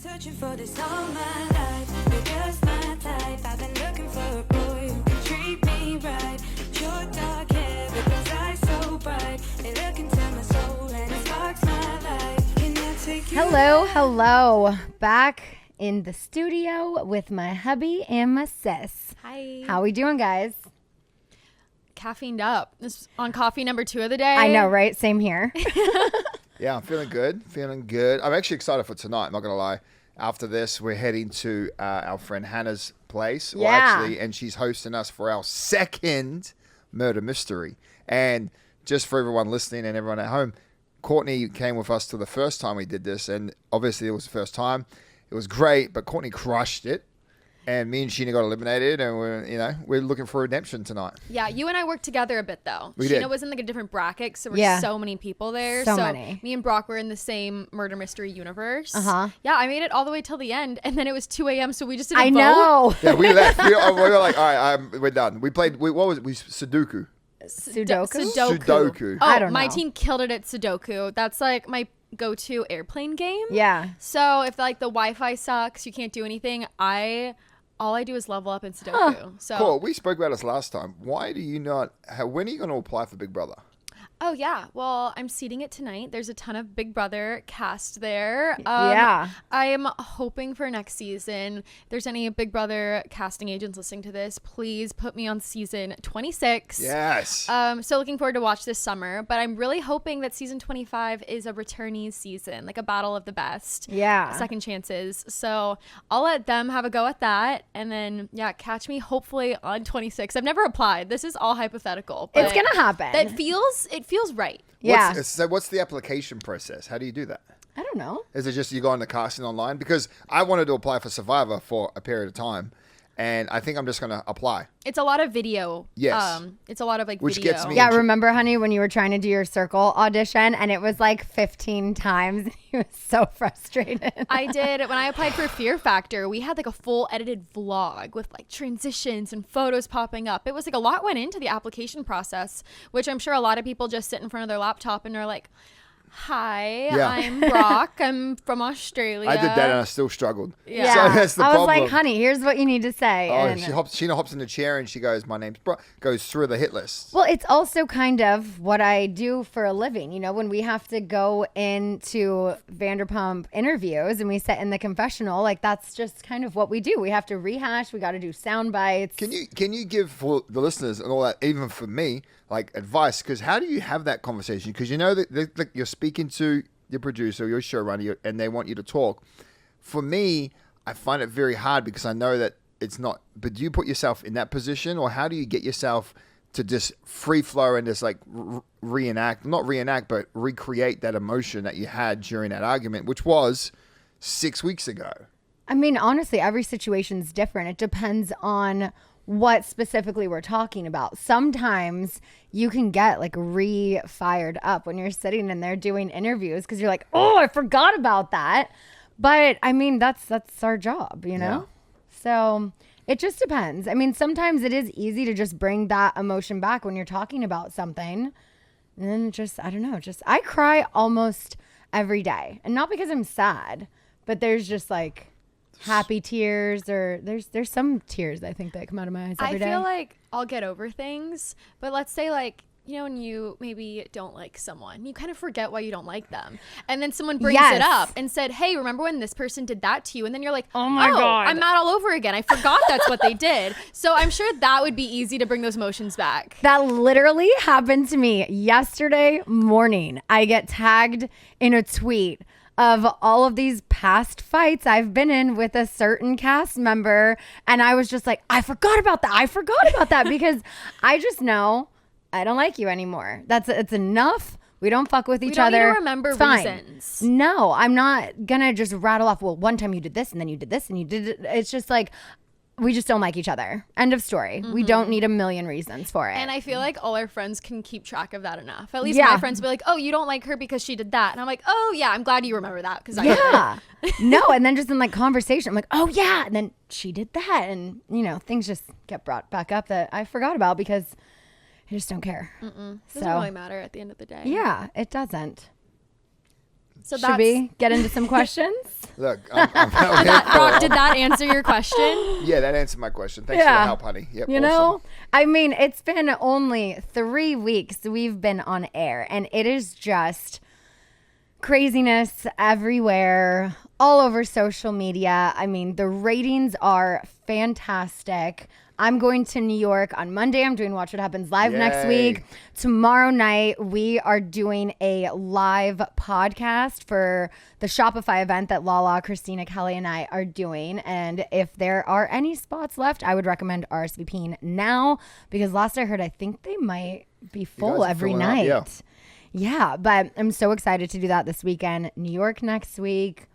Searching for this all my life. You're just my type. I've been looking for a boy who can treat me right. Your dark hair, but those eyes so bright. They look into my soul and it sparks my life. Can I take you? Hello. Back in the studio with my hubby and my sis. Hi. How we doing, guys? Caffeined up. This is on coffee number 2 of the day. I know, right? Same here. Yeah, I'm feeling good. I'm actually excited for tonight. I'm not going to lie. After this, we're heading to our friend Hannah's place. Yeah. Well, actually, and she's hosting us for our second murder mystery. And just for everyone listening and everyone at home, Cortney came with us to the first time we did this. And obviously, it was the first time. It was great, but Cortney crushed it. And me and Scheana got eliminated, and we're looking for redemption tonight. Yeah, you and I worked together a bit though. We Scheana did. was in like a different bracket, so there were so many people there. So many. Me and Brock were in the same murder mystery universe. Uh-huh. Yeah, I made it all the way till the end, and then it was 2 a.m. So we just did a I vote. know. Yeah, we left. We were like, all right, we're done. We played. What was it? Sudoku. Sudoku? Oh, I don't my know. team killed it at Sudoku. That's like my go-to airplane game. Yeah. So if like the Wi-Fi sucks, you can't do anything. All I do is level up in Sudoku. So Cool. We spoke about this last time. Why do you not? When are you going to apply for Big Brother? Oh, yeah. Well, I'm seeding it tonight. There's a ton of Big Brother cast there. Yeah. I'm hoping for next season. If there's any Big Brother casting agents listening to this, please put me on season 26. Yes. So looking forward to watch this summer. But I'm really hoping that season 25 is a returnees season, like a battle of the best. Yeah. Second chances. So I'll let them have a go at that. And then, yeah, catch me hopefully on 26. I've never applied. This is all hypothetical. But It's going to happen. it feels right. Yeah. What's the application process? How do you do that? I don't know. Is it just you go on the casting online? Because I wanted to apply for Survivor for a period of time, and I think I'm just going to apply. It's a lot of video. Yes. It's a lot of like Which video. gets me- Yeah, remember, honey, when you were trying to do your circle audition and it was like 15 times? He was so frustrated. I did when I applied for Fear Factor. We had like a full edited vlog with like transitions and photos popping up. It was like a lot went into the application process, which I'm sure a lot of people just sit in front of their laptop and are like, "Hi, Yeah. I'm Brock. I'm from Australia." I did that and I still struggled. Yeah. So that's the I was problem. like, honey, here's what you need to say. Oh, And- Scheana hops in the chair and she goes, "My name's Brock." Goes through the hit list. Well, it's also kind of what I do for a living. You know, when we have to go into Vanderpump interviews and we sit in the confessional, like that's just kind of what we do. We have to rehash. We got to do sound bites. Can you give for the listeners and all that, even for me, like advice? Because how do you have that conversation? Because you know that you're speaking to your producer, your showrunner, and they want you to talk. For me, I find it very hard because I know that it's not. But do you put yourself in that position, or how do you get yourself to just free flow and just like not reenact, but recreate that emotion that you had during that argument, which was 6 weeks ago? I mean, honestly, every situation's different. It depends on what specifically we're talking about. Sometimes you can get like fired up when you're sitting in there doing interviews because you're like, oh, I forgot about that. But I mean, that's our job, you know? So it just depends. I mean, sometimes it is easy to just bring that emotion back when you're talking about something. And then I don't know, I cry almost every day. And not because I'm sad, but there's just like happy tears, or there's some tears I think that come out of my eyes every day. I feel like I'll get over things, but let's say like, you know, when you maybe don't like someone, you kind of forget why you don't like them. And then someone brings Yes. it up and said, "Hey, remember when this person did that to you?" And then you're like, Oh my God. I'm mad all over again. I forgot that's what they did. So I'm sure that would be easy to bring those emotions back. That literally happened to me yesterday morning. I get tagged in a tweet of all of these past fights I've been in with a certain cast member. And I was just like, I forgot about that because I just know I don't like you anymore. It's enough. We don't fuck with each don't need other. to remember It's fine. reasons. No, I'm not gonna just rattle off, well, one time you did this and then you did this and you did it. It's just like, we just don't like each other. End of story. We don't need a million reasons for it. And I feel like all our friends can keep track of that enough. At least Yeah. my friends will be like, "Oh, you don't like her because she did that." And I'm like, "Oh, yeah, I'm glad you remember that because I Yeah. No, and then just in like conversation, I'm like, oh yeah, and then she did that, and you know, things just get brought back up that I forgot about because I just don't care. doesn't really matter at the end of the day. Yeah, it doesn't. So Should we get into some questions? Look, I'm Brock, did that answer your question? Yeah, that answered my question. Thanks for the help, honey. Yep, You know, I mean, it's been only 3 weeks we've been on air, and it is just craziness everywhere, all over social media. I mean, the ratings are fantastic. I'm going to New York on Monday. I'm doing Watch What Happens Live next week. Tomorrow night, we are doing a live podcast for the Shopify event that Lala, Christina, Kelly, and I are doing. And if there are any spots left, I would recommend RSVPing now, because last I heard, I think they might be full every night. Yeah, but I'm so excited to do that this weekend. New York next week.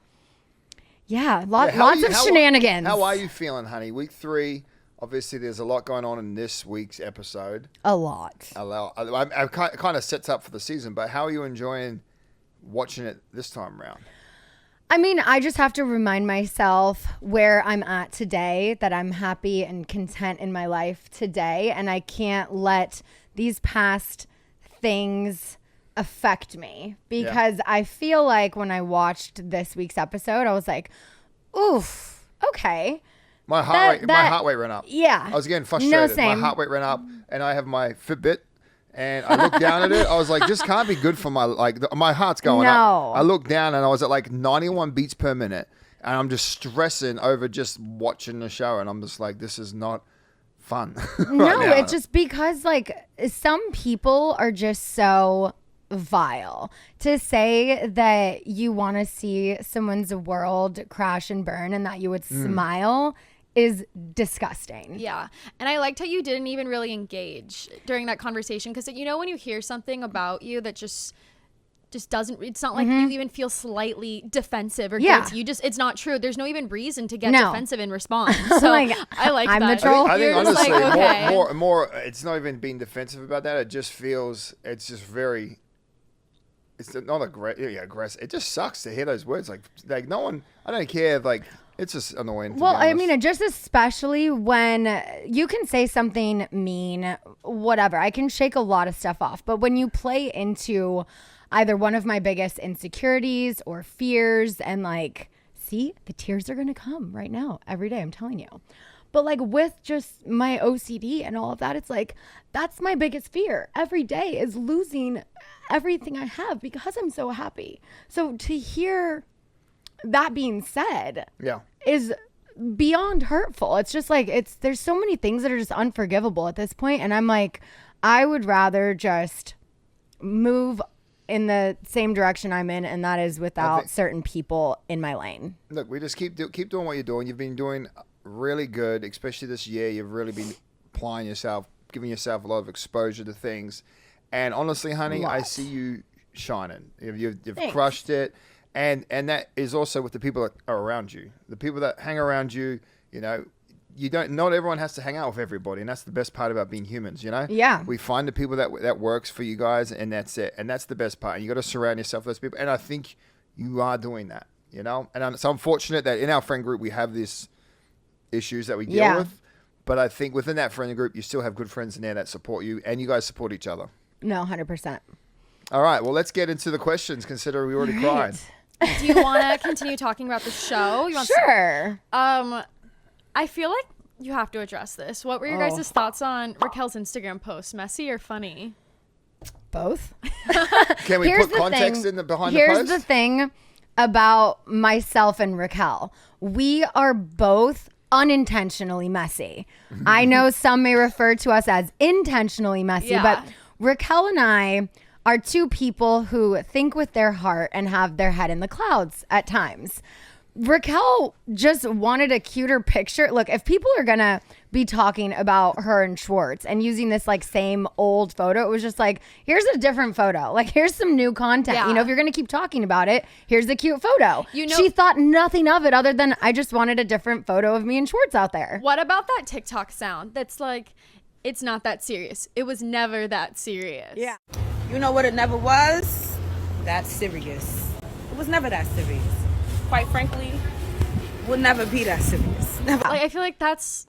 Yeah, lots of shenanigans. How are you feeling, honey? Week 3. Obviously, there's a lot going on in this week's episode. A lot. I kind of sets up for the season, but how are you enjoying watching it this time around? I mean, I just have to remind myself where I'm at today, that I'm happy and content in my life today, and I can't let these past things affect me, because I feel like when I watched this week's episode, I was like, oof, okay. My heart rate ran up. Yeah. I was getting frustrated. No, same. My heart rate ran up, and I have my Fitbit, and I looked down at it. I was like, this can't be good for my heart's going up. I looked down, and I was at like 91 beats per minute, and I'm just stressing over just watching the show, and I'm just like, this is not fun. No, it's just because like some people are just so vile. To say that you want to see someone's world crash and burn and that you would smile is disgusting. Yeah. And I liked how you didn't even really engage during that conversation, because you know when you hear something about you that just doesn't, it's not like you even feel slightly defensive or guilty. It's not true. There's no even reason to get defensive in response. So like, I like I'm that. the troll. I think You're just honestly, like, okay. more. It's not even being defensive about that. It just feels. It's just very. It's not aggressive. It just sucks to hear those words. Like no one. I don't care. Like it's just annoying. Well, I mean, just especially when you can say something mean, whatever. I can shake a lot of stuff off, but when you play into either one of my biggest insecurities or fears, and like, see, the tears are gonna come right now every day. I'm telling you. But like with just my OCD and all of that, it's like, that's my biggest fear every day, is losing everything I have because I'm so happy. So to hear that being said is beyond hurtful. It's just like, there's so many things that are just unforgivable at this point. And I'm like, I would rather just move in the same direction I'm in, and that is without certain people in my lane. Look, we just keep doing what you're doing. You've been doing really good, especially this year. You've really been applying yourself, giving yourself a lot of exposure to things. And honestly, honey, I see you shining. You've crushed it. And that is also with the people that are around you. The people that hang around you, you know, not everyone has to hang out with everybody. And that's the best part about being humans, you know? Yeah. We find the people that works for you guys, and that's it. And that's the best part. And you got to surround yourself with those people. And I think you are doing that, you know? And so I'm fortunate that in our friend group, we have these issues that we deal with. But I think within that friend group, you still have good friends in there that support you, and you guys support each other. No, 100%. All right. Well, let's get into the questions, considering we already cried. Do you want to continue talking about the show? Sure. I feel like you have to address this. What were your guys' thoughts on Raquel's Instagram post? Messy or funny? Both. Can we put context behind the post? Here's the thing about myself and Raquel. We are both unintentionally messy. I know some may refer to us as intentionally messy, but Raquel and I are two people who think with their heart and have their head in the clouds at times. Raquel just wanted a cuter picture. Look, if people are going to be talking about her and Schwartz and using this like same old photo, it was just like, here's a different photo. Like, here's some new content. Yeah. You know, if you're going to keep talking about it, here's a cute photo. You know, she thought nothing of it other than I just wanted a different photo of me and Schwartz out there. What about that TikTok sound that's like, it's not that serious. It was never that serious. Yeah. You know what it never was? That serious. It was never that serious. Quite frankly, will never be that serious. Never. Like, I feel like that's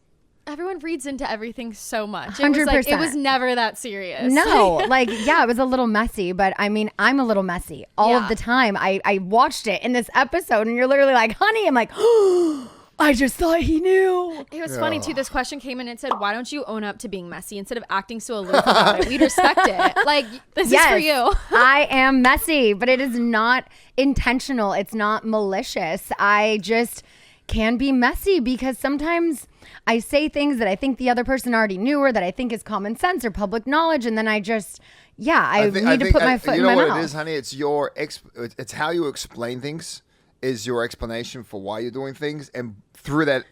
Everyone reads into everything so much. It was like, it was never that serious. No, like, yeah, it was a little messy, but I mean, I'm a little messy all of the time. I watched it in this episode and you're literally like, honey, I'm like, oh, I just thought he knew. It was funny too. This question came in and it said, why don't you own up to being messy instead of acting so aloof about it? We'd respect it. Like, this is for you. I am messy, but it is not intentional. It's not malicious. I just can be messy because sometimes I say things that I think the other person already knew or that I think is common sense or public knowledge. And then I just, I need to put my foot in my mouth. You know what it is, honey? It's how you explain things is your explanation for why you're doing things. And through that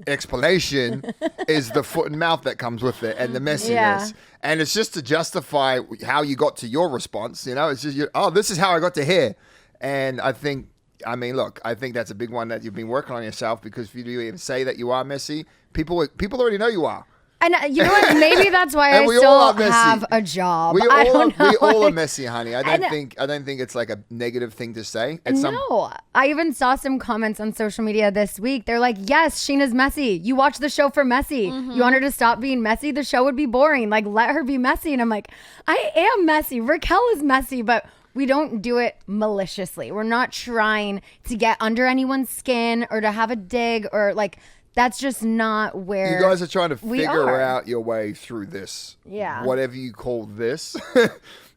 explanation is the foot and mouth that comes with it and the messiness. Yeah. And it's just to justify how you got to your response. You know, it's just, this is how I got to here. And I think that's a big one that you've been working on yourself, because if you do even say that you are messy, people already know you are. And you know what? Maybe that's why I still have a job. We all are messy, honey. I don't think it's like a negative thing to say. I even saw some comments on social media this week. They're like, yes, Scheana's messy. You watch the show for messy. Mm-hmm. You want her to stop being messy? The show would be boring. Like, let her be messy. And I'm like, I am messy. Raquel is messy, but we don't do it maliciously. We're not trying to get under anyone's skin or to have a dig or like, that's just not where you guys are trying to figure out your way through this. Yeah. Whatever you call this.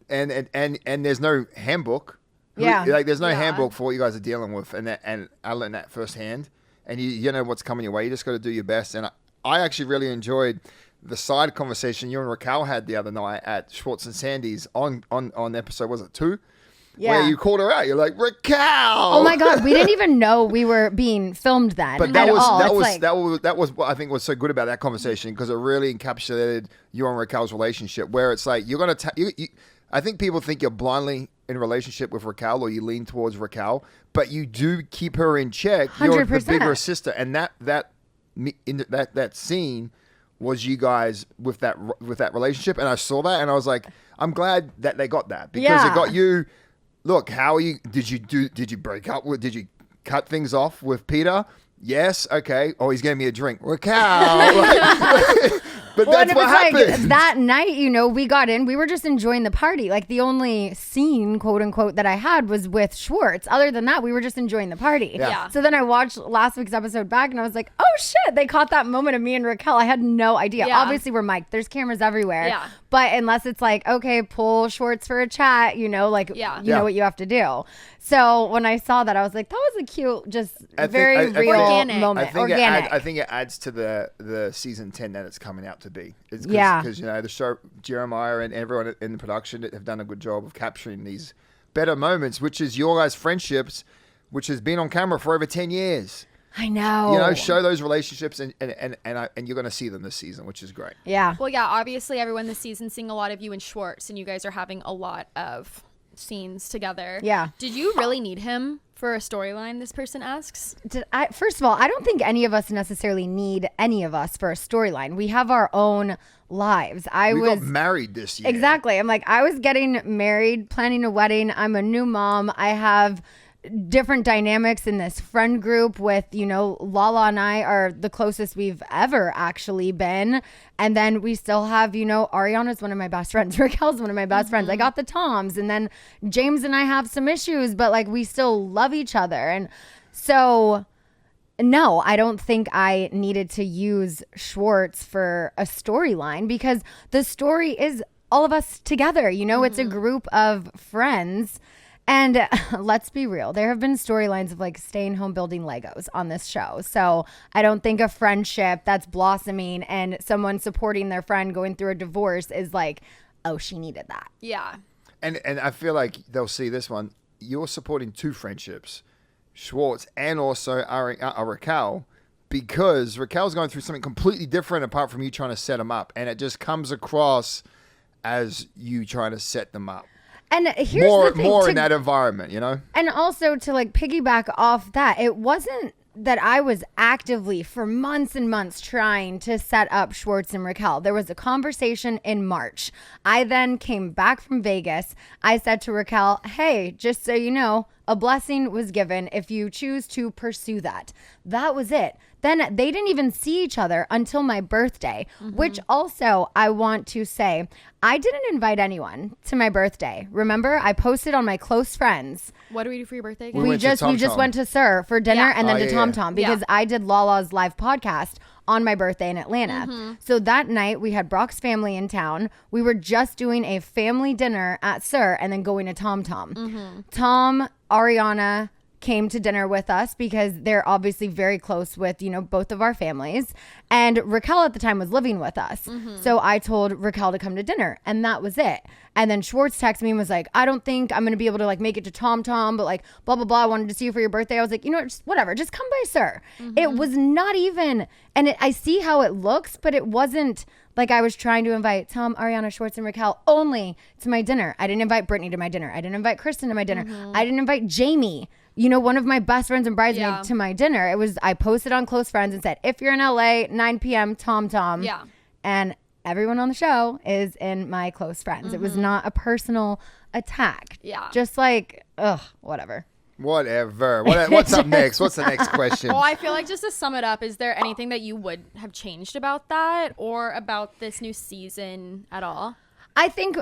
and there's no handbook. Yeah. Like there's no handbook for what you guys are dealing with. And I learned that firsthand. And you know what's coming your way. You just got to do your best. And I actually really enjoyed the side conversation you and Raquel had the other night at Schwartz and Sandy's on episode, was it 2? Yeah. Where you called her out. You're like, Raquel. Oh my God. We didn't even know we were being filmed then. But that was what I think was so good about that conversation, because it really encapsulated you and Raquel's relationship, where it's like, you're going to, I think people think you're blindly in a relationship with Raquel, or you lean towards Raquel, but you do keep her in check. 100%. You're the bigger sister. And that scene was you guys with that relationship. And I saw that and I was like, I'm glad that they got that, because it got you. Look, how are you? Did you break up with? Did you cut things off with Peter? Yes. Okay. Oh, he's giving me a drink. Raquel. But that's what happened. Like, that night, we got in. We were just enjoying the party. Like, the only scene, quote unquote, that I had was with Schwartz. Other than that, we were just enjoying the party. Yeah. So then I watched last week's episode back, and I was like, oh shit, they caught that moment of me and Raquel. I had no idea. Yeah. Obviously, we're mic'd. There's cameras everywhere. Yeah. But unless it's like, okay, pull Schwartz for a chat, you know what you have to do. So when I saw that, I was like, that was a cute, just very real moment. Organic. I think it adds to the season 10 that it's coming out to be. Because the show, Jeremiah and everyone in the production have done a good job of capturing these better moments, which is your guys' friendships, which has been on camera for over 10 years. I know. Show those relationships, and you're going to see them this season, which is great. Yeah. Well, yeah, obviously everyone this season seeing a lot of you and Schwartz, and you guys are having a lot of scenes together. Yeah. Did you really need him for a storyline, this person asks? First of all, I don't think any of us necessarily need any of us for a storyline. We have our own lives. We got married this year. Exactly. I'm like, I was getting married, planning a wedding. I'm a new mom. I have different dynamics in this friend group with, Lala and I are the closest we've ever actually been. And then we still have, Ariana's one of my best friends. Raquel's one of my best friends. I got the Toms. And then James and I have some issues, but like we still love each other. And so, no, I don't think I needed to use Schwartz for a storyline, because the story is all of us together. It's a group of friends. And let's be real, there have been storylines of like staying home building Legos on this show. So I don't think a friendship that's blossoming and someone supporting their friend going through a divorce is like, oh, she needed that. Yeah. And I feel like they'll see this one. You're supporting two friendships, Schwartz and also Raquel, because Raquel's going through something completely different apart from you trying to set them up. And it just comes across as you trying to set them up. And here's the thing, more in that environment, And also to like piggyback off that, it wasn't that I was actively for months and months trying to set up Schwartz and Raquel. There was a conversation in March. I then came back from Vegas. I said to Raquel, hey, just so you know, A blessing was given if you choose to pursue that. That was it. Then they didn't even see each other until my birthday, which also I want to say, I didn't invite anyone to my birthday. Remember, I posted on my close friends. What do we do for your birthday again? We We went to just Tom Tom. went to Sir for dinner Yeah. and then Oh, to yeah, Tom yeah. Tom because I did Lala's live podcast on my birthday in Atlanta. So that night we had Brock's family in town. We were just doing a family dinner at Sir and then going to Tom Tom. Tom, Ariana came to dinner with us because they're obviously very close with, you know, both of our families. And Raquel at the time was living with us. So I told Raquel to come to dinner and that was it. And then Schwartz texted me and was like, I don't think I'm going to be able to like make it to Tom Tom, but like blah, blah, blah. I wanted to see you for your birthday. I was like, you know, just whatever, just come by Sir. It was not even, and I see how it looks, but it wasn't like I was trying to invite Tom, Ariana, Schwartz, and Raquel only to my dinner. I didn't invite Brittany to my dinner. I didn't invite Kristen to my dinner. I didn't invite Jamie, you know, one of my best friends and bridesmaids to my dinner. It was, I posted on Close Friends and said, if you're in LA, 9 p.m., Tom Tom. Yeah. And everyone on the show is in my close friends. It was not a personal attack. Yeah. Just like, whatever. Whatever. What's up next? What's the next question? Well, I feel like just to sum it up, is there anything that you would have changed about that or about this new season at all? I think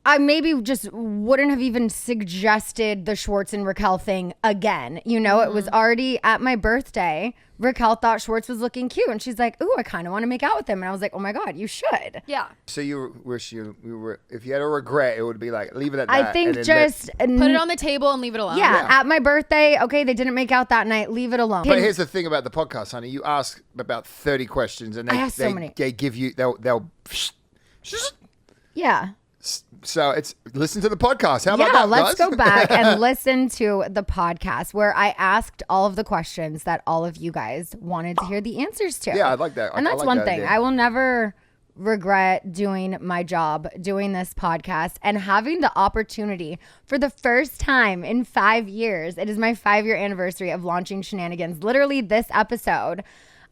I maybe just wouldn't have even suggested the Schwartz and Raquel thing again. You know, it was already at my birthday. Raquel thought Schwartz was looking cute and she's like, ooh, I kind of want to make out with him. And I was like, oh my God, you should. Yeah. So you wish you were, if you had a regret, it would be like, leave it at that. I think and then just Put it on the table and leave it alone. yeah, at my birthday, okay, they didn't make out that night. Leave it alone. But here's the thing about the podcast, honey. You ask about 30 questions and I asked so they many. give you, they'll yeah. so it's, listen to the podcast. How about Yeah, that, let's guys? go back and listen to the podcast where I asked all of the questions that all of you guys wanted to hear the answers to. Yeah, I like that. And I that's like one that thing. idea. I will never regret doing my job, doing this podcast, and having the opportunity for the first time in 5 years. It is my 5-year anniversary of launching Scheananigans. Literally this episode.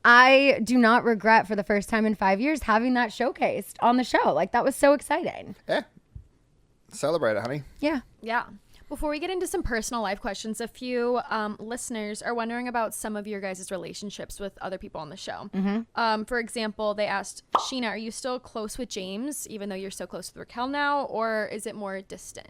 I do not regret for the first time in 5 years having that showcased on the show. Like, that was so exciting. Yeah. Celebrate it, honey. Yeah. Yeah. Before we get into some personal life questions, a few listeners are wondering about some of your guys' relationships with other people on the show. For example, they asked, Scheana, are you still close with James, even though you're so close with Raquel now, or is it more distant?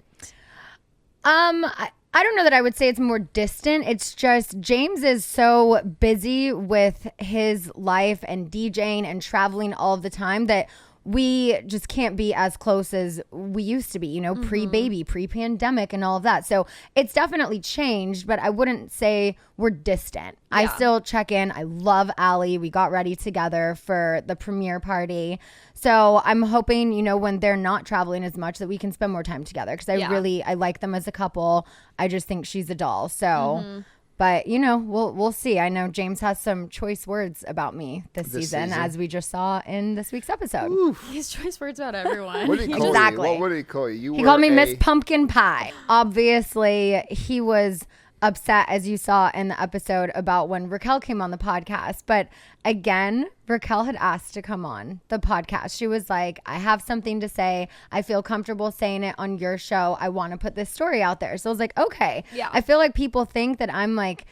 I don't know that I would say it's more distant. It's just James is so busy with his life and DJing and traveling all of the time that we just can't be as close as we used to be, you know, pre-baby, pre-pandemic and all of that. So it's definitely changed, but I wouldn't say we're distant. I still check in. I love Allie. We got ready together for the premiere party. So I'm hoping, you know, when they're not traveling as much that we can spend more time together because I like them as a couple. I just think she's a doll. So... But, you know, we'll see. I know James has some choice words about me this season, as we just saw in this week's episode. His choice words about everyone. What did he call Exactly. you? What did he call you? He called me Miss Pumpkin Pie. Obviously, he was upset, as you saw in the episode, about when Raquel came on the podcast. But again, Raquel had asked to come on the podcast. She was like, I have something to say. I feel comfortable saying it on your show. I want to put this story out there. So I was like, okay. Yeah. I feel like people think that I'm like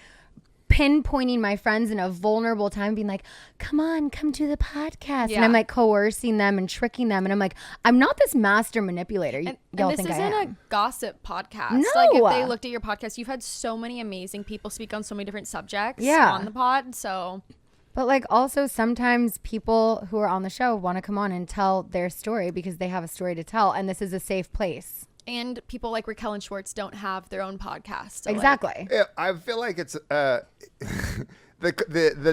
pinpointing my friends in a vulnerable time, being like, come on, come to the podcast. And I'm like coercing them and tricking them. And I'm like, I'm not this master manipulator. And Y'all this think I isn't am. a gossip podcast. No. Like, if they looked at your podcast, you've had so many amazing people speak on so many different subjects on the pod. So... But like also sometimes people who are on the show want to come on and tell their story because they have a story to tell. And this is a safe place. And people like Raquel and Schwartz don't have their own podcast. So Exactly. Yeah, I feel like it's the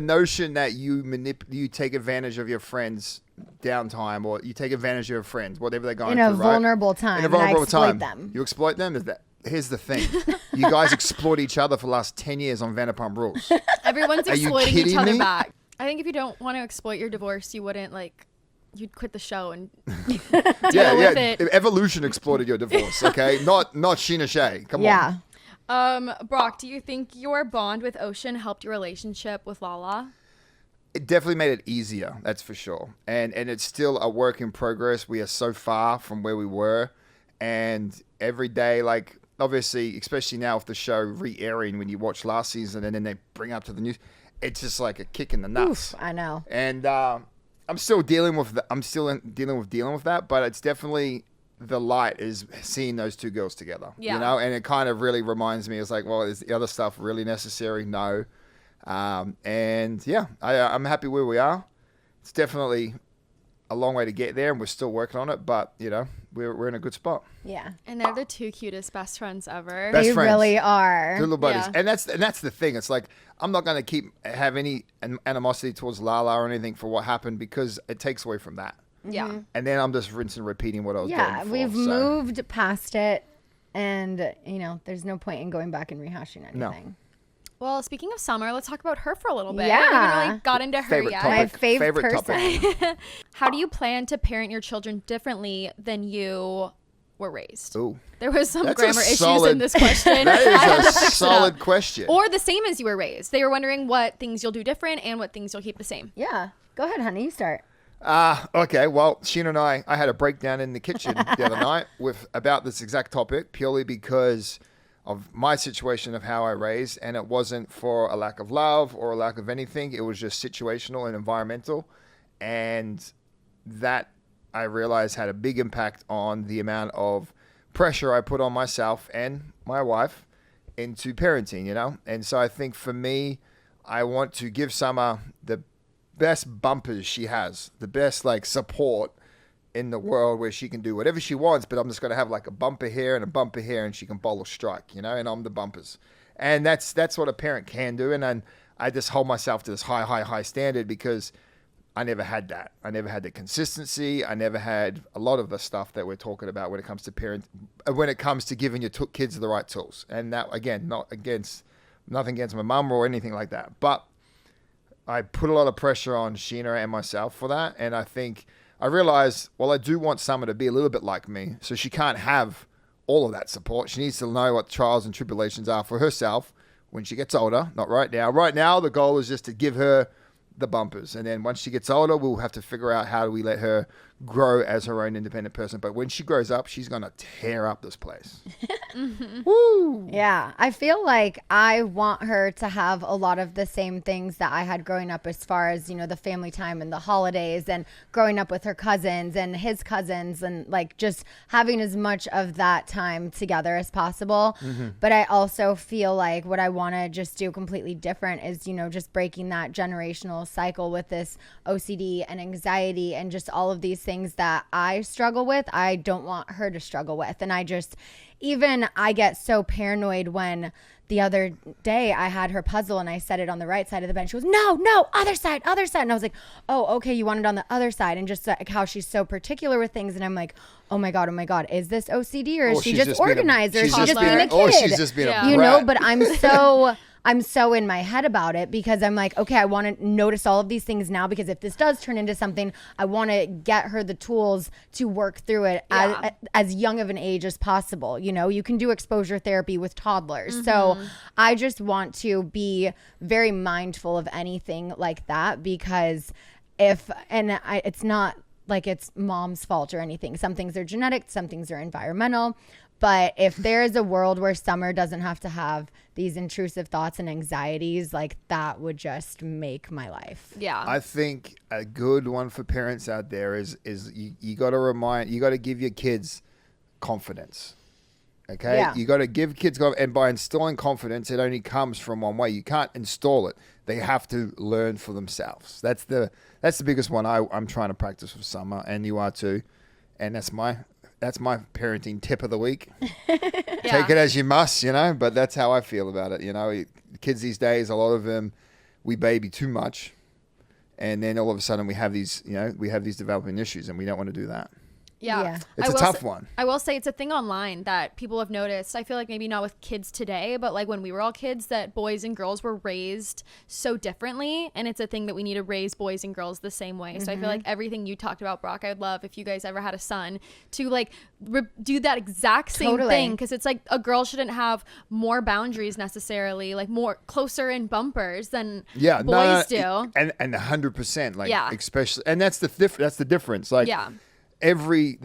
notion that you take advantage of your friends' downtime, or you take advantage of your friends, whatever they're going In a through, right? vulnerable time. In a vulnerable and I exploit time, them. you exploit them. Here's the thing: you guys exploit each other for the last 10 years on Vanderpump Rules. Everyone's Are you exploiting each kidding other me? back. I think if you don't want to exploit your divorce, you wouldn't you'd quit the show and deal with it. Evolution exploited your divorce, okay? not Scheana Shay. Come on. Yeah. Brock, do you think your bond with Ocean helped your relationship with Lala? It definitely made it easier, that's for sure. And it's still a work in progress. We are so far from where we were. And every day, like, obviously, especially now with the show re-airing, when you watch last season and then they bring up to the news, it's just like a kick in the nuts. I know. And I'm still dealing with dealing with that, but it's definitely the light is seeing those two girls together. Yeah. You know, and it kind of really reminds me, it's like, well, is the other stuff really necessary? No. And yeah, I'm happy where we are. It's definitely a long way to get there, and we're still working on it, but you know, we're in a good spot. Yeah. And they're the two cutest best friends ever. Best They friends. really are. Good little buddies. Yeah. And that's the thing. It's like, I'm not going to have any animosity towards Lala or anything for what happened, because it takes away from that. Yeah. And then I'm just rinsing and repeating what I was Yeah, doing we've before, so. moved past it, and you know, there's no point in going back and rehashing anything. Well, speaking of Summer, let's talk about her for a little bit. Yeah. We haven't really got into her Favorite yet. topic. My favorite Favorite person. topic. How do you plan to parent your children differently than you were raised? Ooh. There was some That's a grammar issues in solid- this question. That I had to is a fix it solid up. question. Or the same as you were raised. They were wondering what things you'll do different and what things you'll keep the same. Yeah. Go ahead, honey. You start. Okay, well, Scheana and I had a breakdown in the kitchen the other night about this exact topic, purely because of my situation of how I raised, and it wasn't for a lack of love or a lack of anything. It was just situational and environmental, and that I realized had a big impact on the amount of pressure I put on myself and my wife into parenting, you know? And so I think for me, I want to give Summer the best bumpers she has, the best like support in the world, where she can do whatever she wants, but I'm just going to have like a bumper here and a bumper here, and she can bowl or strike, you know, and I'm the bumpers. And that's what a parent can do. And then I just hold myself to this high standard, because I never had that. I never had the consistency. I never had a lot of the stuff that we're talking about when it comes to giving your kids the right tools. And that, again, nothing against my mum or anything like that, but I put a lot of pressure on Scheana and myself for that. And I realized, well, I do want Summer to be a little bit like me, so she can't have all of that support. She needs to know what trials and tribulations are for herself when she gets older, not right now. Right now, the goal is just to give her the bumpers. And then once she gets older, we'll have to figure out how do we let her grow as her own independent person. But when she grows up, she's going to tear up this place. Woo! Yeah, I feel like I want her to have a lot of the same things that I had growing up, as far as, you know, the family time and the holidays, and growing up with her cousins and his cousins, and like just having as much of that time together as possible. But I also feel like what I want to just do completely different is, you know, just breaking that generational cycle with this OCD and anxiety and just all of these things that I struggle with. I don't want her to struggle with. And I get so paranoid when the other day I had her puzzle and I set it on the right side of the bed. She goes, no, other side. And I was like, oh, okay, you want it on the other side. And just like how she's so particular with things. And I'm like, oh my God, is this OCD, or is she just organized, or is she just being a kid? Or she's just being Yeah. a You know, brat. but I'm so in my head about it, because I'm like, okay, I want to notice all of these things now, because if this does turn into something, I want to get her the tools to work through it as young of an age as possible. You know, you can do exposure therapy with toddlers. So I just want to be very mindful of anything like that, because it's not like it's mom's fault or anything. Some things are genetic, some things are environmental. But if there is a world where Summer doesn't have to have these intrusive thoughts and anxieties, like that would just make my life. Yeah. I think a good one for parents out there is you got to give your kids confidence. Okay? Yeah. You got to give kids confidence, and by instilling confidence, it only comes from one way. You can't install it. They have to learn for themselves. That's the biggest one I'm trying to practice with Summer, and you are too. And that's my parenting tip of the week. Take it as you must, you know, but that's how I feel about it. You know, kids these days, a lot of them, we baby too much. And then all of a sudden we have these developing issues, and we don't want to do that. Yeah. It's a tough one. I will say it's a thing online that people have noticed. I feel like maybe not with kids today, but like when we were all kids, that boys and girls were raised so differently. And it's a thing that we need to raise boys and girls the same way. So I feel like everything you talked about, Brock, I would love if you guys ever had a son to like do that exact same thing. Because it's like a girl shouldn't have more boundaries necessarily, like more closer in bumpers than boys do. And 100%, like especially, and that's the difference. Like every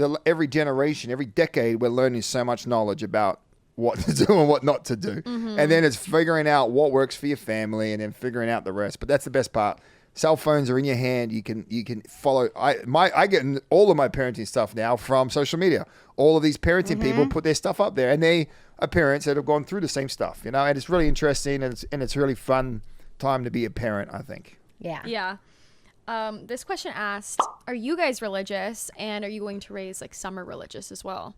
generation, every decade, we're learning so much knowledge about what to do and what not to do. And then it's figuring out what works for your family and then figuring out the rest. But that's the best part. Cell phones are in your hand. You can follow. I get all of my parenting stuff now from social media. All of these parenting people put their stuff up there, and they are parents that have gone through the same stuff, and it's really interesting, and it's really fun time to be a parent, I think. Yeah. Yeah. This question asked, are you guys religious, and are you going to raise like Summer religious as well?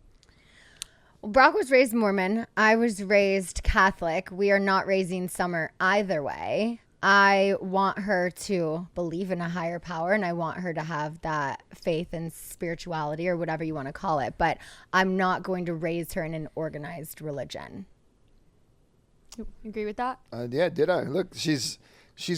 Brock was raised Mormon. I was raised Catholic. We are not raising Summer either way. I want her to believe in a higher power, and I want her to have that faith and spirituality or whatever you want to call it. But I'm not going to raise her in an organized religion. You agree with that? Yeah, ditto. Look, she's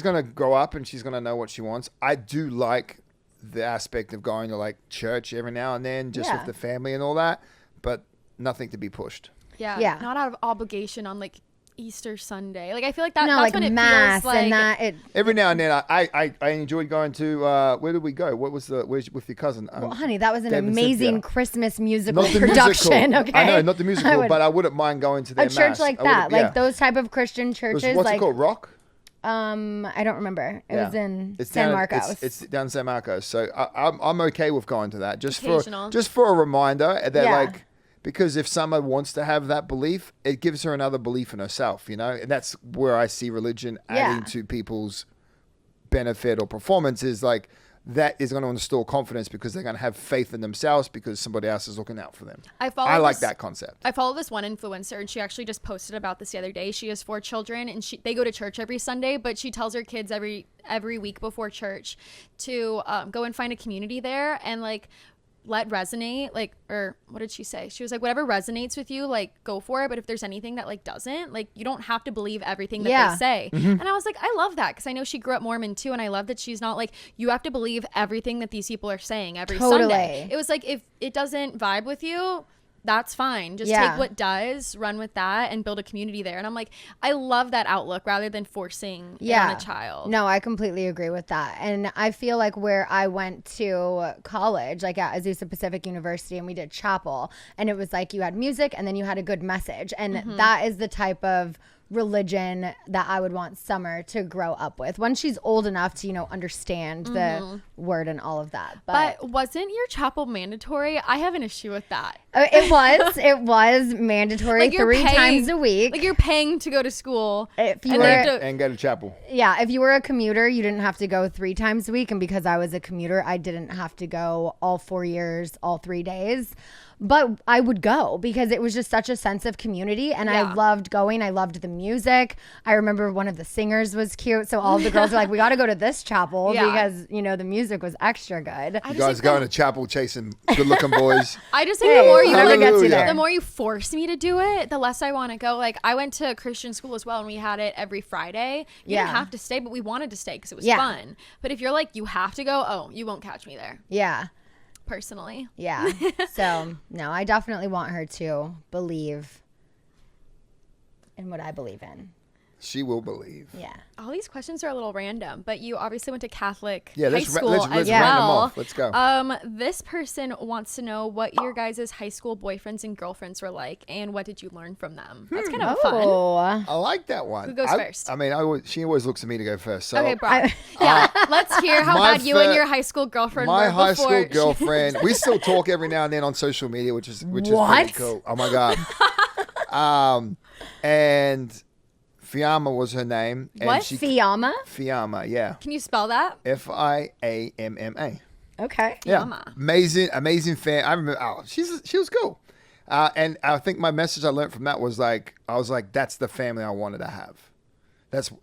going to grow up and she's going to know what she wants. I do like the aspect of going to like church every now and then just with the family and all that, but nothing to be pushed. Yeah. Not out of obligation on like Easter Sunday. Like I feel like that's like when it mass feels like and that it. Every now and then, I enjoyed going to where did we go? What was with your cousin? Well, honey, that was an David amazing Cynthia. Christmas musical Not the production. musical. Okay, I know, not the musical, but I would, wouldn't mind going to their a church mass. like I that, would've- like those type of Christian churches. What's like it called? Rock? I don't remember. It was in It's San down, Marcos. It's down San Marcos. So I'm okay with going to that just Occasional. for a reminder that Yeah. like. Because if Summer wants to have that belief, it gives her another belief in herself, and that's where I see religion adding to people's benefit or performance is like that is going to instill confidence because they're going to have faith in themselves because somebody else is looking out for them. I like that concept. I follow this one influencer, and she actually just posted about this the other day. She has 4 children, and they go to church every Sunday, but she tells her kids every week before church to go and find a community there and like let resonate, like, or what did she say? She was like, whatever resonates with you, like, go for it. But if there's anything that like doesn't, like, you don't have to believe everything that they say. And I was like, I love that because I know she grew up Mormon too, and I love that she's not like, you have to believe everything that these people are saying every Sunday. It was like, if it doesn't vibe with you, that's fine. Just take what does, run with that, and build a community there. And I'm like, I love that outlook rather than forcing it on a child. No, I completely agree with that. And I feel like where I went to college, like at Azusa Pacific University, and we did chapel, and it was like you had music and then you had a good message. And that is the type of religion that I would want Summer to grow up with once she's old enough to understand the word and all of that. But wasn't your chapel mandatory? I have an issue with that. It was mandatory Like you're 3 times a week. Like you're paying to go to school If you and were- they have to- And go to chapel. Yeah, if you were a commuter, you didn't have to go 3 times a week. And because I was a commuter, I didn't have to go all 4 years, all 3 days. But I would go because it was just such a sense of community. And I loved going. I loved the music. I remember one of the singers was cute. So all of the girls were like, we got to go to this chapel because, the music was extra good. You guys going to chapel chasing good-looking boys. I just think the more you whatever gets you there. the more you force me to do it, the less I want to go. Like I went to Christian school as well, and we had it every Friday. You didn't have to stay, but we wanted to stay because it was fun. But if you're like, you have to go, oh, you won't catch me there. Yeah. Personally. Yeah. So, no, I definitely want her to believe in what I believe in. She will believe. Yeah. All these questions are a little random, but you obviously went to Catholic Yeah, high let's school let's as random well. off. Let's go. This person wants to know what your guys' high school boyfriends and girlfriends were like, and what did you learn from them? That's kind of fun. Oh. I like that one. Who goes first? I mean, she always looks at me to go first. So Okay, Brock. Let's hear how my bad you and fir- your high school girlfriend my were high before. school girlfriend. We still talk every now and then on social media, which is pretty What? cool. Oh my god. And Fiamma was her name. And What? Fiamma? Fiamma, yeah. Can you spell that? Fiamma. Okay. Yeah, Fiamma. amazing fan. I remember. Oh, she was cool. And I think my message I learned from that was like, I was like, that's the family I wanted to have.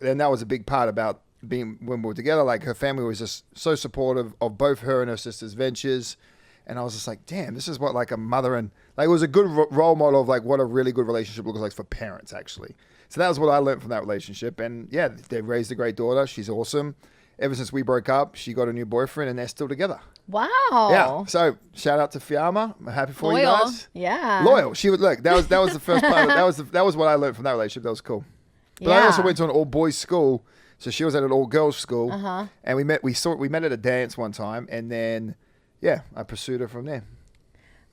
And that was a big part about being when we were together. Like her family was just so supportive of both her and her sister's ventures. And I was just like, damn, this is what like a mother and like it was a good role model of like what a really good relationship looks like for parents actually. So that was what I learned from that relationship. And yeah, they raised a great daughter. She's awesome. Ever since we broke up, she got a new boyfriend and they're still together. Wow. Yeah. So shout out to Fiamma. I'm happy for you Loyal. guys. Yeah. Loyal. She would look. That was the first part. That was what I learned from that relationship. That was cool. But I also went to an all boys school, so she was at an all girls school. And we met at a dance one time, and then I pursued her from there.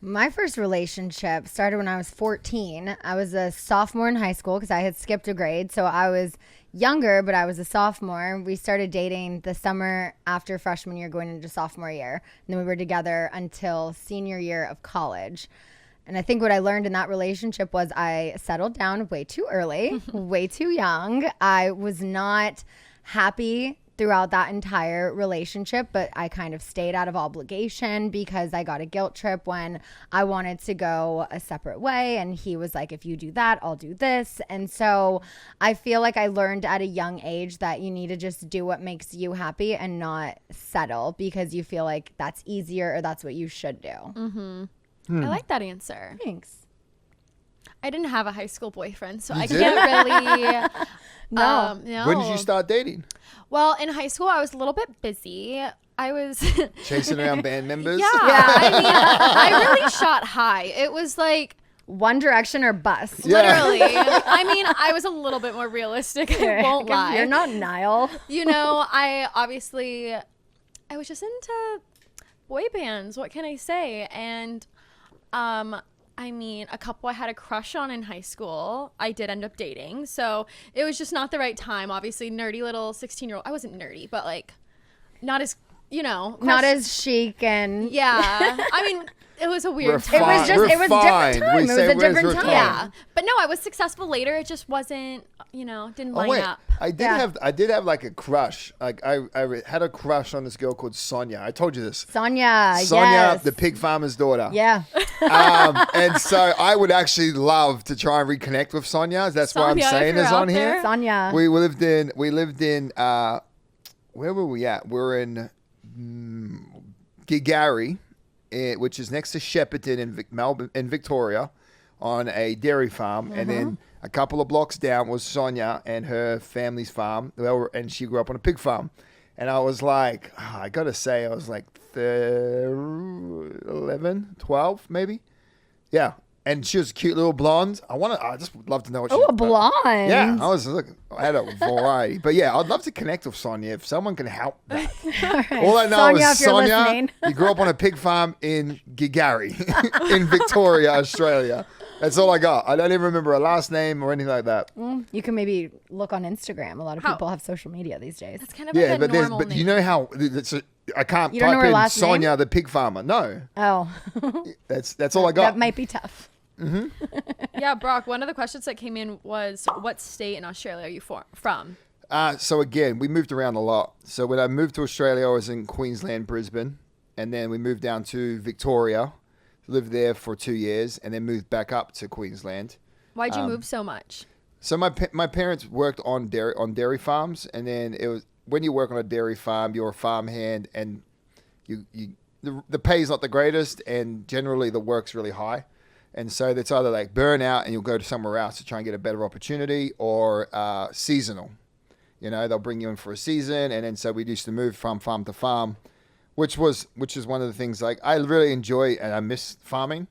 My first relationship started when I was 14. I was a sophomore in high school because I had skipped a grade. So I was younger, but I was a sophomore. We started dating the summer after freshman year going into sophomore year. And then we were together until senior year of college. And I think what I learned in that relationship was I settled down way too early, way too young. I was not happy throughout that entire relationship, but I kind of stayed out of obligation because I got a guilt trip when I wanted to go a separate way. And he was like, if you do that, I'll do this. And so I feel like I learned at a young age that you need to just do what makes you happy and not settle because you feel like that's easier or that's what you should do. I like that answer. Thanks. I didn't have a high school boyfriend, so I did? can't really. No. No. When did you start dating? Well, in high school, I was a little bit busy. I was. Chasing around band members? Yeah. I mean, I really shot high. It was like. One Direction or bust. Yeah. Literally. I mean, I was a little bit more realistic. I won't lie. You're not Niall. You know, I was just into boy bands. What can I say? And, I mean, a couple I had a crush on in high school, I did end up dating. So it was just not the right time. Obviously, nerdy little 16-year-old. I wasn't nerdy, but like, not as, you know. Not as chic and. Yeah. I mean, it was a weird time. It was just, it was a different time. It was a different time. Yeah. But no, I was successful later. It just wasn't, you know, didn't line up. I did have like a crush. Like I had a crush on this girl called Sonia. I told you this. Sonia, the pig farmer's daughter. Yeah. And so I would actually love to try and reconnect with Sonia. That's why I'm Sonia, saying if you're is on out here. there. Sonia. We lived in where were we at? We're in Gigari, which is next to Shepparton in Melbourne in Victoria, on a dairy farm, and then a couple of blocks down was Sonia and her family's farm, and she grew up on a pig farm. And I was like, I gotta say, I was like 11, 12 maybe, yeah. And she was a cute little blonde. I just would love to know what she. Oh, a blonde. Yeah, I had a variety, but yeah, I'd love to connect with Sonia if someone can help that. All I know Sonia, is if you're Sonia, listening. you grew up on a pig farm in Gigari, in Victoria, Australia. That's all I got. I don't even remember her last name or anything like that. You can maybe look on Instagram. A lot of people have social media these days. It's kind of like a normal but name. you know how I can't You don't know type her in last Sonia name? the pig farmer. No, Oh, that's all I got. that might be tough. Yeah, Brock, one of the questions that came in was, what state in Australia are you from? So again, we moved around a lot. So when I moved to Australia, I was in Queensland, Brisbane, and then we moved down to Victoria, lived there for 2 years, and then moved back up to Queensland. Why'd you move so much? So my parents worked on dairy farms, and then it was when you work on a dairy farm, you're a farmhand, and the pay is not the greatest, and generally the work's really high. And so it's either like burnout and you'll go to somewhere else to try and get a better opportunity, or seasonal. You know, they'll bring you in for a season, and then so we used to move from farm to farm, which is one of the things like I really enjoy and I miss farming,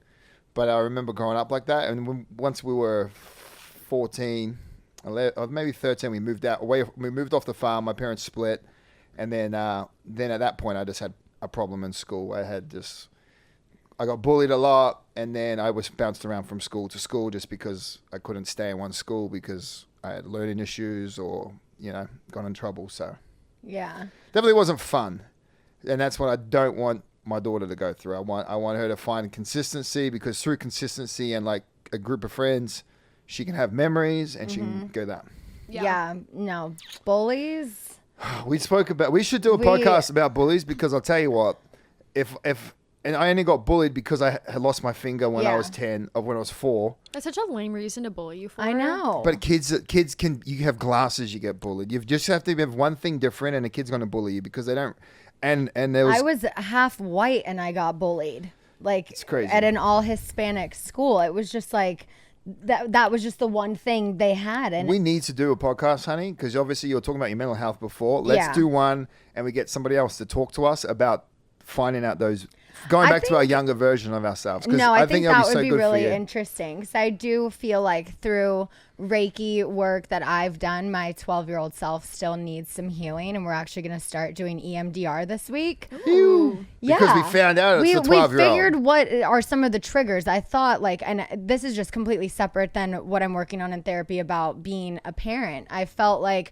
but I remember growing up like that. And once we were 14, 11, or maybe 13, we moved out away. We moved off the farm. My parents split, and then at that point I just had a problem in school. I got bullied a lot, and then I was bounced around from school to school just because I couldn't stay in one school because I had learning issues or, got in trouble. So Yeah. definitely wasn't fun. And that's what I don't want my daughter to go through. I want her to find consistency, because through consistency and like a group of friends, she can have memories and she can go that. Yeah. No. Bullies. We should do a podcast about bullies, because I'll tell you what, and I only got bullied because I had lost my finger when I was 10, or when I was 4. That's such a lame reason to bully you for. I know. But kids you have glasses, you get bullied. You just have to have one thing different, and a kid's going to bully you because they don't. And there was. I was half white and I got bullied. Like, it's crazy. At an all Hispanic school. It was just like that was just the one thing they had. And we need to do a podcast, honey, because obviously you were talking about your mental health before. Let's do one, and we get somebody else to talk to us about finding out those, going back to our younger version of ourselves? 'Cause No, I think it'll that would so be good for really you. interesting because I do feel like through Reiki work that I've done, my 12-year-old self still needs some healing, and we're actually going to start doing EMDR this week. Ew. Because we found out it's the 12-year-old. We figured what are some of the triggers. I thought like, and this is just completely separate than what I'm working on in therapy about being a parent. I felt like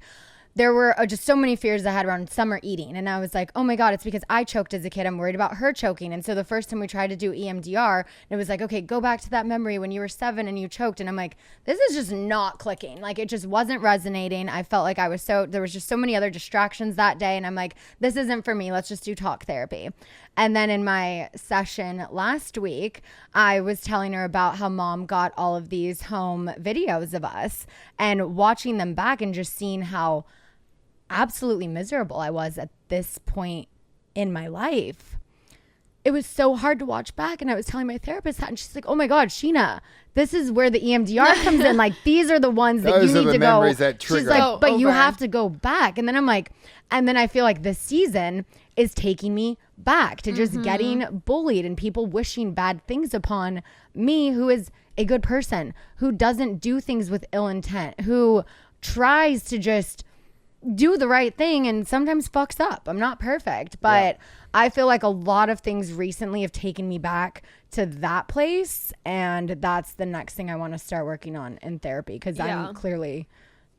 there were just so many fears I had around summer eating. And I was like, oh my God, it's because I choked as a kid. I'm worried about her choking. And so the first time we tried to do EMDR, it was like, okay, go back to that memory when you were 7 and you choked. And I'm like, this is just not clicking. Like it just wasn't resonating. I felt like there was just so many other distractions that day. And I'm like, this isn't for me. Let's just do talk therapy. And then in my session last week, I was telling her about how mom got all of these home videos of us and watching them back and just seeing how absolutely miserable I was at this point in my life. It was so hard to watch back. And I was telling my therapist that, and she's like, oh my God, Scheana, this is where the EMDR comes in. Like, these are the ones that Those you are need the to memories go. that trigger. She's like, but you Over. have to go back. And then I'm like, and then I feel like this season is taking me back to just getting bullied and people wishing bad things upon me, who is a good person, who doesn't do things with ill intent, who tries to just do the right thing and sometimes fucks up. I'm not perfect, but I feel like a lot of things recently have taken me back to that place, and that's the next thing I want to start working on in therapy because I'm clearly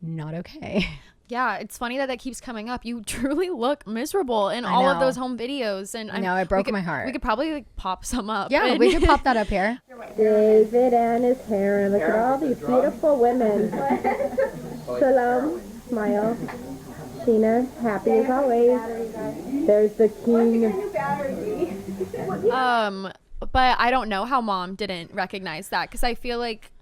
not okay. Yeah, it's funny that keeps coming up. You truly look miserable in all of know. those home videos, and know, it broke my heart. We could probably like pop some up. Yeah, we could pop that up here. David and his hair. Look at all these beautiful women. Shalom, smile. Scheana, happy as always. There's the king. But I don't know how mom didn't recognize that because I feel like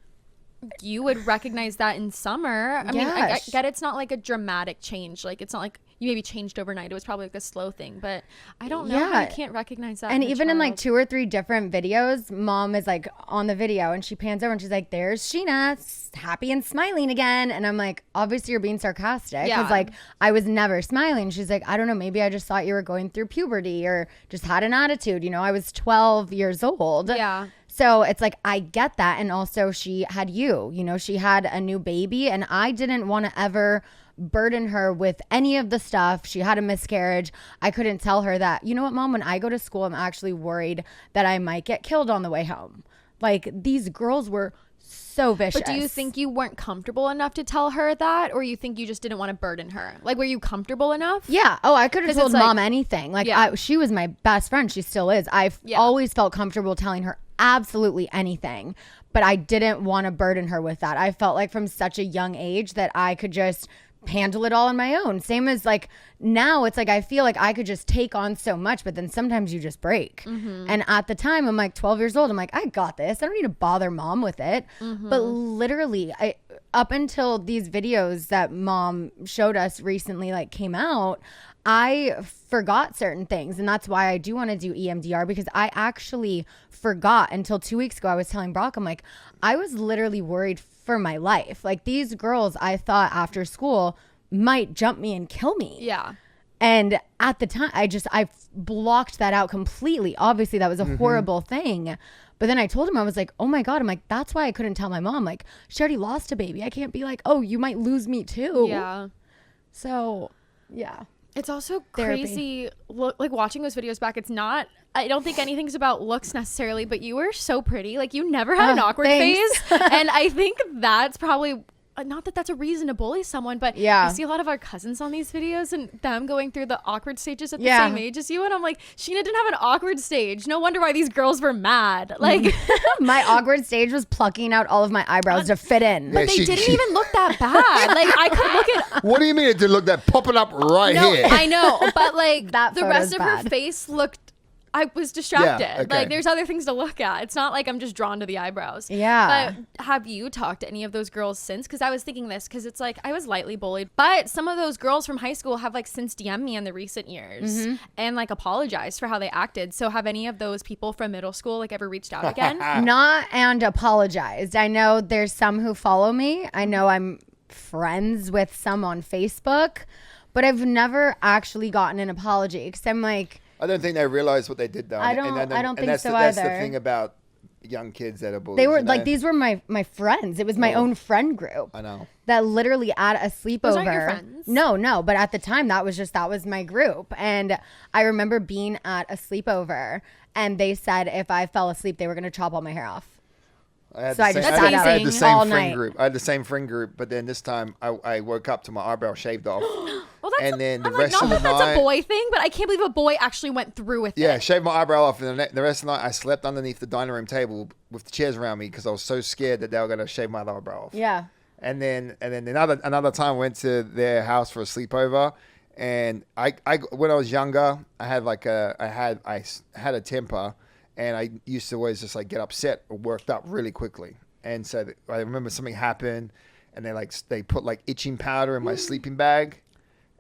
you would recognize that in summer. I mean, I Yes. get it's not like a dramatic change. Like it's not like you maybe changed overnight. It was probably like a slow thing, but I don't know how you can't recognize that. And in a even in like child. 2 or 3 different videos, mom is like on the video and she pans over and she's like, there's Scheana, happy and smiling again. And I'm like, obviously you're being sarcastic because Yeah. like I was never smiling. She's like, I don't know, maybe I just thought you were going through puberty or just had an attitude. You know, I was 12 years old. Yeah. So it's like, I get that. And also she had she had a new baby and I didn't want to ever burden her with any of the stuff. She had a miscarriage. I couldn't tell her that, you know what, mom, when I go to school, I'm actually worried that I might get killed on the way home. Like these girls were so vicious. But do you think you weren't comfortable enough to tell her that, or you think you just didn't want to burden her? Like, were you comfortable enough? Yeah. Oh, I could have 'Cause told it's like- mom anything. Like Yeah. she was my best friend. She still is. I've always felt comfortable telling her absolutely anything, but I didn't want to burden her with that. I felt like from such a young age that I could just handle it all on my own. Same as like now it's like I feel like I could just take on so much, but then sometimes you just break. And at the time I'm like 12 years old. I'm like, I got this. I don't need to bother mom with it. But literally up until these videos that mom showed us recently like came out, I forgot certain things. And that's why I do want to do EMDR because I actually forgot until 2 weeks ago. I was telling Brock, I'm like, I was literally worried for my life. Like these girls I thought after school might jump me and kill me. Yeah. And at the time, I blocked that out completely. Obviously, that was a horrible thing. But then I told him, I was like, oh my God. I'm like, that's why I couldn't tell my mom. Like, she already lost a baby. I can't be like, oh, you might lose me too. Yeah. So, yeah. It's also Therapy. crazy, like watching those videos back. It's not, I don't think anything's about looks necessarily, but you were so pretty. Like you never had an awkward thanks. phase. And I think that's probably, not that that's a reason to bully someone, but Yeah. I see a lot of our cousins on these videos and them going through the awkward stages at the Yeah. same age as you. And I'm like, Scheana didn't have an awkward stage. No wonder why these girls were mad. Like, My awkward stage was plucking out all of my eyebrows to fit in. Yeah, they didn't even look that bad. Like I could look at, What do you mean it did look that popping up right no, here? I know, but like That the photo's rest of her bad. face looked, I was distracted. Yeah, okay. Like there's other things to look at. It's not like I'm just drawn to the eyebrows. Yeah. But have you talked to any of those girls since? Because I was thinking this because it's like I was lightly bullied, but some of those girls from high school have like since DM'd me in the recent years and like apologized for how they acted. So have any of those people from middle school like ever reached out again? Not and apologized. I know there's some who follow me. I know I'm friends with some on Facebook, but I've never actually gotten an apology because I'm like, I don't think they realize what they did though. I don't think that's so that's the either. thing about young kids that are bullies. They were you know? like, these were my friends. It was my own friend group. I know. That literally at a sleepover. Those aren't your friends? No. But at the time, that was my group. And I remember being at a sleepover, and they said if I fell asleep, they were going to chop all my hair off. I So I just sat I had up the same all friend night. group. I had the same friend group, but then this time I woke up to my eyebrow shaved off. Well, that's And then the I'm rest like, of not the that that's night- a boy thing, but I can't believe a boy actually went through with Yeah, it. shaved my eyebrow off, and the rest of the night I slept underneath the dining room table with the chairs around me because I was so scared that they were going to shave my eyebrow off. Yeah. And then another time I went to their house for a sleepover, and I when I was younger I had a temper, and I used to always just like get upset or worked up really quickly. And so I remember something happened, and they put like itching powder in my sleeping bag.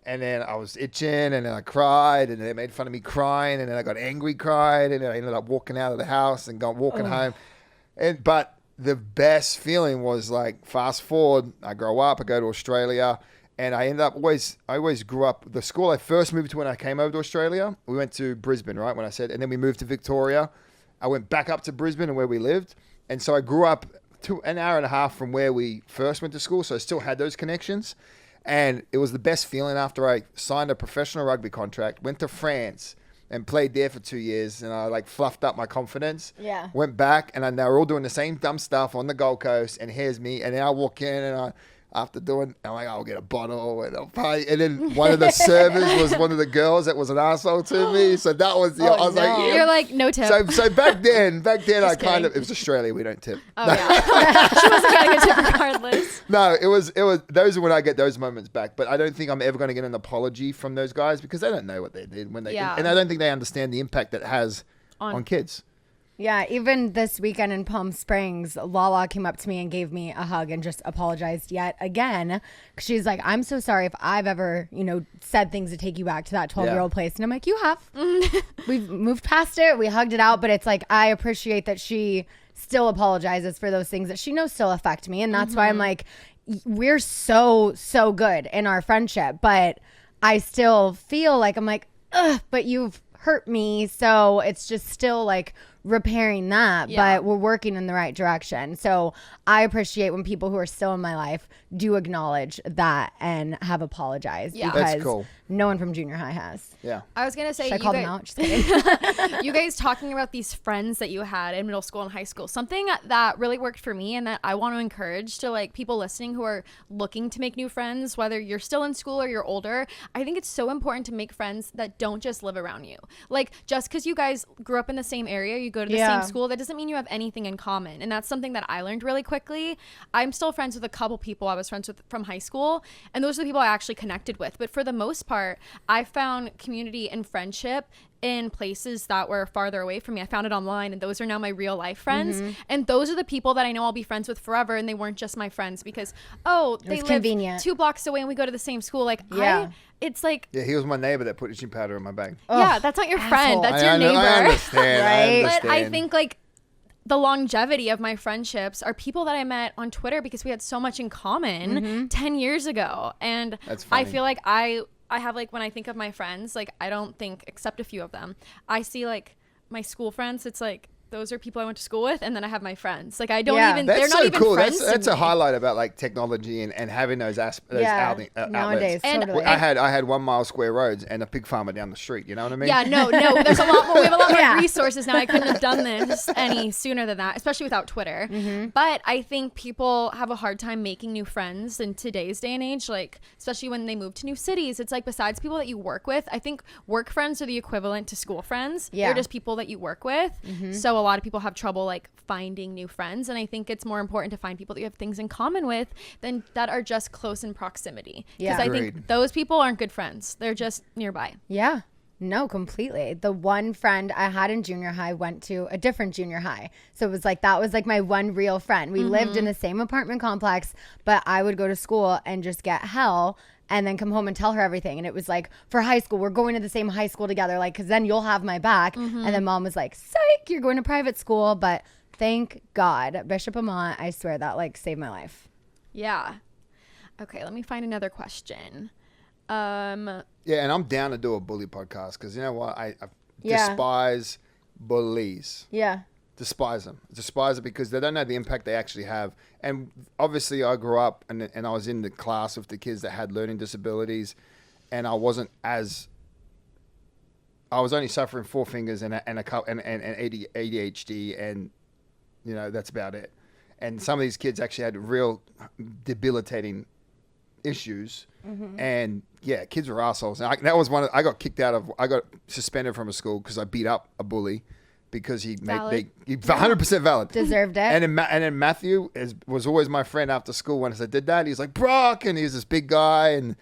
And then I was itching, and then I cried, and they made fun of me crying, and then I got angry, cried, and then I ended up walking out of the house and walking home. But the best feeling was like, fast forward, I grow up, I go to Australia, and I always grew up. The school I first moved to when I came over to Australia, we went to Brisbane, right? And then we moved to Victoria. I went back up to Brisbane and where we lived. And so I grew up to an hour and a half from where we first went to school. So I still had those connections. And it was the best feeling after I signed a professional rugby contract, went to France and played there for 2 years. And I like fluffed up my confidence. Yeah. Went back, and they were all doing the same dumb stuff on the Gold Coast. And here's me. And then I walk in, and after doing, I'm like, I'll get a bottle and I'll pay. And then one of the servers was one of the girls that was an asshole to me. So that was I was like, yeah. You're like, no tip. So back then I kind kidding. of, it was Australia, we don't tip. Oh yeah, she wasn't getting a tip regardless. No, it was those are when I get those moments back. But I don't think I'm ever going to get an apology from those guys because they don't know what they did when they Yeah. and I don't think they understand the impact that has on kids. Yeah, even this weekend in Palm Springs, Lala came up to me and gave me a hug and just apologized yet again. She's like, I'm so sorry if I've ever, said things to take you back to that 12-year-old place. And I'm like, you have. We've moved past it. We hugged it out. But it's like, I appreciate that she still apologizes for those things that she knows still affect me. And that's why I'm like, we're so, so good in our friendship. But I still feel like I'm like, ugh, but you've hurt me. So it's just still like repairing that, but we're working in the right direction. So I appreciate when people who are still in my life do acknowledge that and have apologized because That's cool. no one from junior high has. Yeah. I was gonna say, Should I call them out? Just kidding. you guys talking about these friends that you had in middle school and high school, something that really worked for me and that I want to encourage to like people listening who are looking to make new friends, whether you're still in school or you're older. I think it's so important to make friends that don't just live around you. Like just because you guys grew up in the same area, you go to the same school, that doesn't mean you have anything in common. And that's something that I learned really quickly. I'm still friends with a couple people I was friends with from high school, and those are the people I actually connected with. But for the most part, I found community and friendship in places that were farther away from me. I found it online, and those are now my real life friends. And those are the people that I know I'll be friends with forever, and they weren't just my friends because they live convenient. 2 blocks away and we go to the same school. Like it's like Yeah, he was my neighbor that put itching powder in my bag. yeah, that's not your friend, asshole. that's your neighbor. I understand. Right? I But understand. I think like the longevity of my friendships are people that I met on Twitter because we had so much in common 10 years ago. And That's I funny. feel like I have like, when I think of my friends, like I don't think, except a few of them, I see like my school friends. It's like, those are people I went to school with, and then I have my friends. Like I don't even, That's they're not so even cool. friends That's to a me. highlight about like technology and having those Nowadays, outlets. And- totally. I had 1 mile square roads and a pig farmer down the street. You know what I mean? Yeah, no, there's a lot more. We have a lot more Yeah. resources now. I couldn't have done this any sooner than that, especially without Twitter. But I think people have a hard time making new friends in today's day and age, like especially when they move to new cities. It's like, besides people that you work with, I think work friends are the equivalent to school friends. Yeah. They're just people that you work with. So a lot of people have trouble like finding new friends, and I think it's more important to find people that you have things in common with than that are just close in proximity. Yeah. Because I Agreed. think those people aren't good friends. They're just nearby. Yeah. No, completely. The one friend I had in junior high went to a different junior high. So it was like, that was like my one real friend. We lived in the same apartment complex, but I would go to school and just get hell and then come home and tell her everything. And it was like, for high school, we're going to the same high school together, like, because then you'll have my back. And then mom was like, psych, you're going to private school. But thank God, Bishop Amant, I swear that like saved my life. Yeah. Okay, let me find another question. Yeah, and I'm down to do a bully podcast because you know what? Yeah. despise bullies. Yeah. Despise them because they don't know the impact they actually have. And obviously I grew up and I was in the class with the kids that had learning disabilities, and I was only suffering four fingers and ADHD, and that's about it. And some of these kids actually had real debilitating issues. And yeah, kids were assholes. And I got kicked out of, I got suspended from a school because I beat up a bully because he made 100% valid. Deserved it. And then Matthew was always my friend after school. When I did that, he's like, Brock, and he's this big guy, and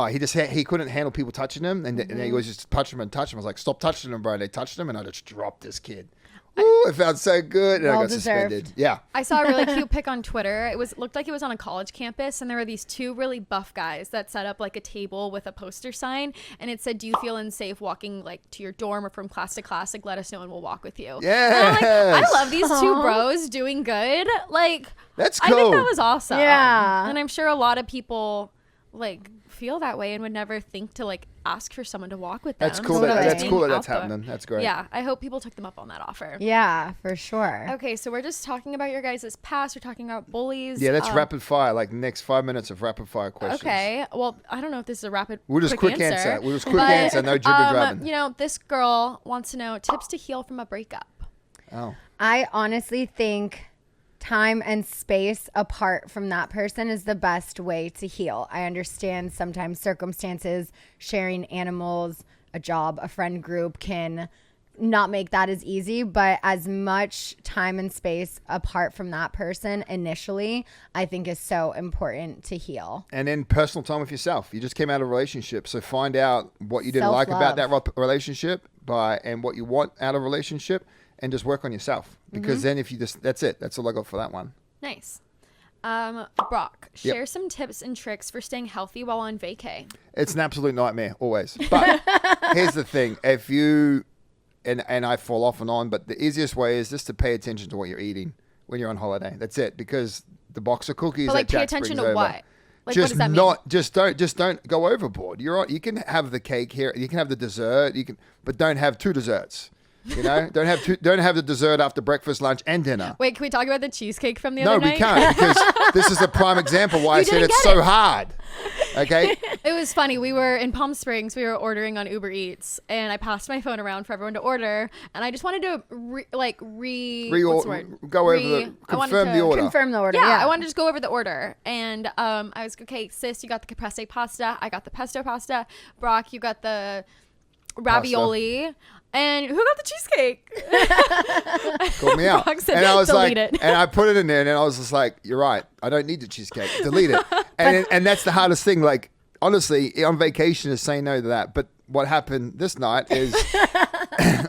he couldn't handle people touching him, and he was just touch him. I was like, stop touching him, bro. And they touched him, and I just dropped this kid. Ooh, it felt so good, and I got suspended. Yeah. I saw a really cute pic on Twitter. Looked like it was on a college campus, and there were these two really buff guys that set up like a table with a poster sign, and it said, "Do you feel unsafe walking like to your dorm or from class to class? Like, let us know, and we'll walk with you." Yes. I love these two bros doing good. Like, that's cool. I think that was awesome. Yeah. And I'm sure a lot of people like feel that way and would never think to like ask for someone to walk with them. That's cool. Totally. That's cool that Being that's out there. happening. That's great. Yeah, I hope people took them up on that offer. Yeah, for sure. Okay, so we're just talking about your guys' past. We're talking about bullies. Yeah, that's rapid fire. Like next 5 minutes of rapid fire questions. Okay. Well, I don't know if this is a rapid. We'll just quick answer. We'll just quick But, answer. No jibber grabbing. This girl wants to know tips to heal from a breakup. Oh. I honestly think time and space apart from that person is the best way to heal. I understand sometimes circumstances, sharing animals, a job, a friend group can not make that as easy, but as much time and space apart from that person initially, I think is so important to heal. And then personal time with yourself. You just came out of a relationship, so find out what you didn't like about that relationship and what you want out of a relationship, and just work on yourself. Because then if you that's it. That's all I got for that one. Nice. Brock, share some tips and tricks for staying healthy while on vacay. It's an absolute nightmare, always. But here's the thing. If you, and I fall off and on, but the easiest way is just to pay attention to what you're eating when you're on holiday. That's it. Because the box of cookies But like, that pay Jax attention brings to over, what? Like, just what does that mean? just don't go overboard. You can have the cake here. You can have the dessert. But don't have two desserts. Don't have the dessert after breakfast, lunch, and dinner. Wait, can we talk about the cheesecake from the other night? No, we can't, because this is a prime example why I said it's so hard. Okay? It was funny. We were in Palm Springs. We were ordering on Uber Eats, and I passed my phone around for everyone to order, and I just wanted to confirm the order. Confirm the order. Yeah, I wanted to just go over the order, and I was okay. Sis, you got the caprese pasta. I got the pesto pasta. Brock, you got the ravioli. And who got the cheesecake? Called me out. Brock said, and I was delete like, it. and I put it in there, and I was just like, you're right. I don't need the cheesecake. Delete it. And that's the hardest thing. Like, honestly, on vacation is saying no to that. But what happened this night is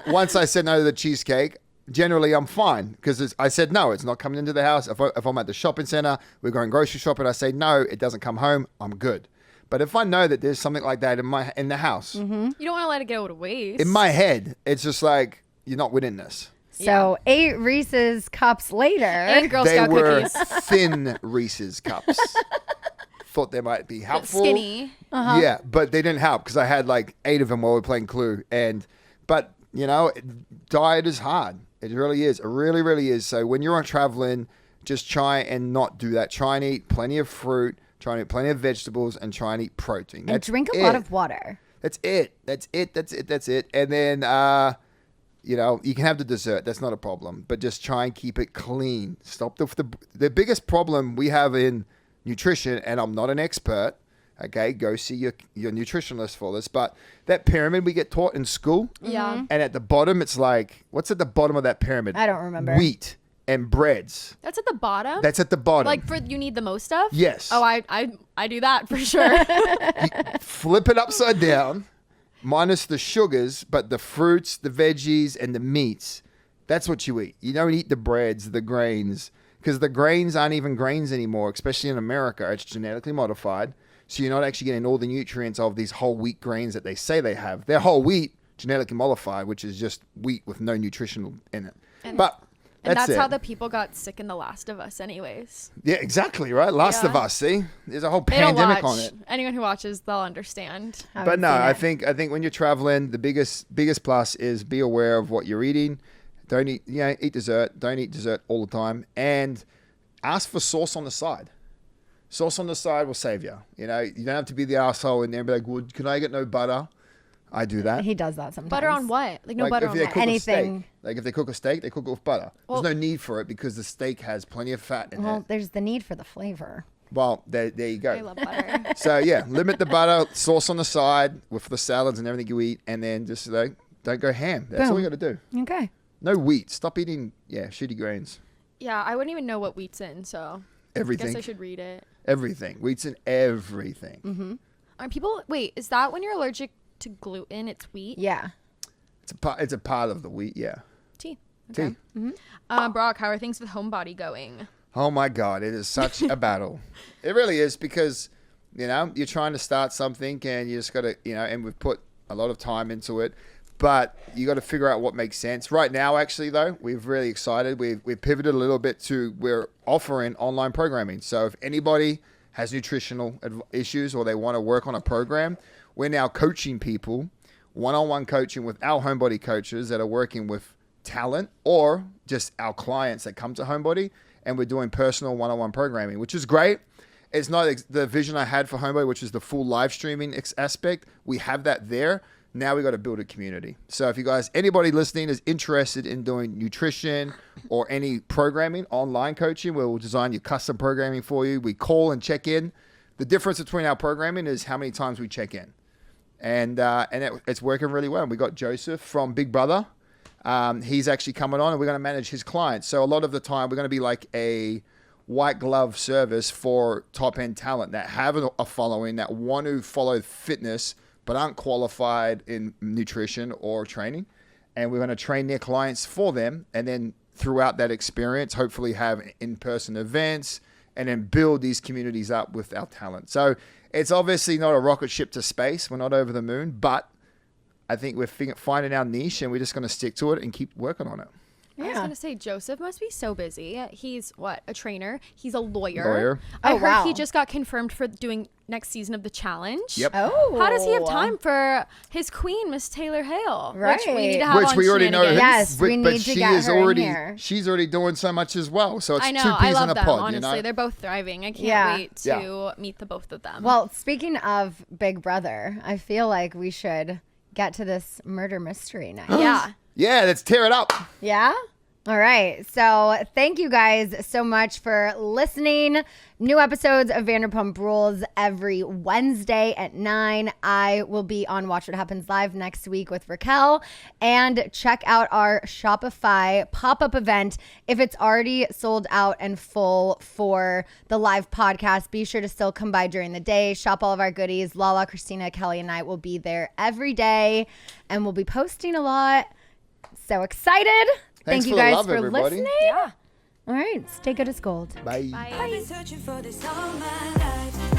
once I said no to the cheesecake, generally I'm fine because I said no, it's not coming into the house. If I'm at the shopping center, we're going grocery shopping, I say no, it doesn't come home, I'm good. But if I know that there's something like that in the house, You don't want to let it go to waste. in my head, it's just like, you're not winning this. So 8 Reese's cups later. And Girl They Scout were cookies. thin Reese's cups. Thought they might be helpful. Skinny. Yeah, but they didn't help because I had like 8 of them while we were playing Clue. But diet is hard. It really is. It really, really is. So when you're on traveling, just try and not do that. Try and eat plenty of fruit. Try and eat plenty of vegetables and try and eat protein. And drink a lot of water. That's it. And then, you can have the dessert. That's not a problem. But just try and keep it clean. Stop the biggest problem we have in nutrition, and I'm not an expert, okay? Go see your nutritionist for this. But that pyramid we get taught in school. Yeah. And at the bottom, it's like, what's at the bottom of that pyramid? I don't remember. Wheat and breads. That's at the bottom? That's at the bottom. Like, you need the most of? Yes. Oh, I do that for sure. Flip it upside down, minus the sugars, but the fruits, the veggies, and the meats. That's what you eat. You don't eat the breads, the grains, because the grains aren't even grains anymore, especially in America. It's genetically modified. So you're not actually getting all the nutrients of these whole wheat grains that they say they have. They're whole wheat, genetically modified, which is just wheat with no nutritional in it. But And That's that's how it. the people got sick in The Last of Us anyways. Yeah, exactly, right? Last of Yeah. Us, see? There's a whole They don't pandemic watch. on it. Anyone who watches, they'll understand. But no, I think when you're traveling, the biggest plus is be aware of what you're eating. Don't eat, eat dessert. Don't eat dessert all the time, and ask for sauce on the side. Sauce on the side will save you. You don't have to be the asshole in there and be like, "Well, can I get no butter?" I do that. He does that sometimes. Butter on what? Like no Like butter if on they what? cook a steak, Anything. like if they cook a steak, they cook it with butter. Well- There's no need for it because the steak has plenty of fat in Well, it. there's the need for the flavor. Well, there you go. I love butter. So yeah, limit the butter, sauce on the side with the salads and everything you eat, and then just don't go ham. That's all Boom. you got to do. Okay. No wheat. Stop eating shitty grains. Yeah, I wouldn't even know what wheat's in, so I Everything. guess I should read it. Everything. Wheat's in everything. Mm-hmm. Are people wait, is that when you're allergic to gluten, it's wheat? Yeah. It's a part of the wheat. Yeah. Tea. Tea. Brock, how are things with Homebody going? Oh my God, it is such a battle. It really is because, you're trying to start something and you just got to, and we've put a lot of time into it, but you got to figure out what makes sense. Right now, actually, though, we're really excited. We've pivoted a little bit we're offering online programming. So if anybody has nutritional issues or they want to work on a program, we're now coaching people, one-on-one coaching with our Homebody coaches that are working with talent or just our clients that come to Homebody. And we're doing personal one-on-one programming, which is great. It's not the vision I had for Homebody, which is the full live streaming aspect. We have that there. Now we got to build a community. So if you guys, anybody listening is interested in doing nutrition or any programming, online coaching, where we'll design your custom programming for you. We call and check in. The difference between our programming is how many times we check in. And it's working really well. We got Joseph from Big Brother. He's actually coming on and we're going to manage his clients. So a lot of the time we're going to be like a white glove service for top end talent that have a following, that want to follow fitness, but aren't qualified in nutrition or training. And we're going to train their clients for them. And then throughout that experience, hopefully have in-person events and then build these communities up with our talent. So it's obviously not a rocket ship to space. We're not over the moon, but I think we're finding our niche and we're just going to stick to it and keep working on it. I was Yeah. going to say, Joseph must be so busy. He's a trainer? He's a lawyer. Lawyer. I Oh, heard wow. he just got confirmed for doing next season of The Challenge. Yep. Oh. How does he have time for his queen, Miss Taylor Hale? Which we need to Right. have Which on we already know. Scheananigans. Yes, we but need to she get is her in already, here. she's already doing so much as well. So it's I know. two I peas in love a them, pod, honestly. They're both thriving. I can't Yeah. wait to Yeah. meet the both of them. Well, speaking of Big Brother, I feel like we should get to this murder mystery next. yeah. Yeah, let's tear it up. Yeah? All right. So thank you guys so much for listening. New episodes of Vanderpump Rules every Wednesday at 9. I will be on Watch What Happens Live next week with Raquel. And check out our Shopify pop-up event. If it's already sold out and full for the live podcast, be sure to still come by during the day. Shop all of our goodies. Lala, Christina, Kelly, and I will be there every day. And we'll be posting a lot. So excited. Thanks Thank you for the guys love, for everybody. listening. Yeah. All right. Stay good as gold. Bye. I've been searching for this all my life.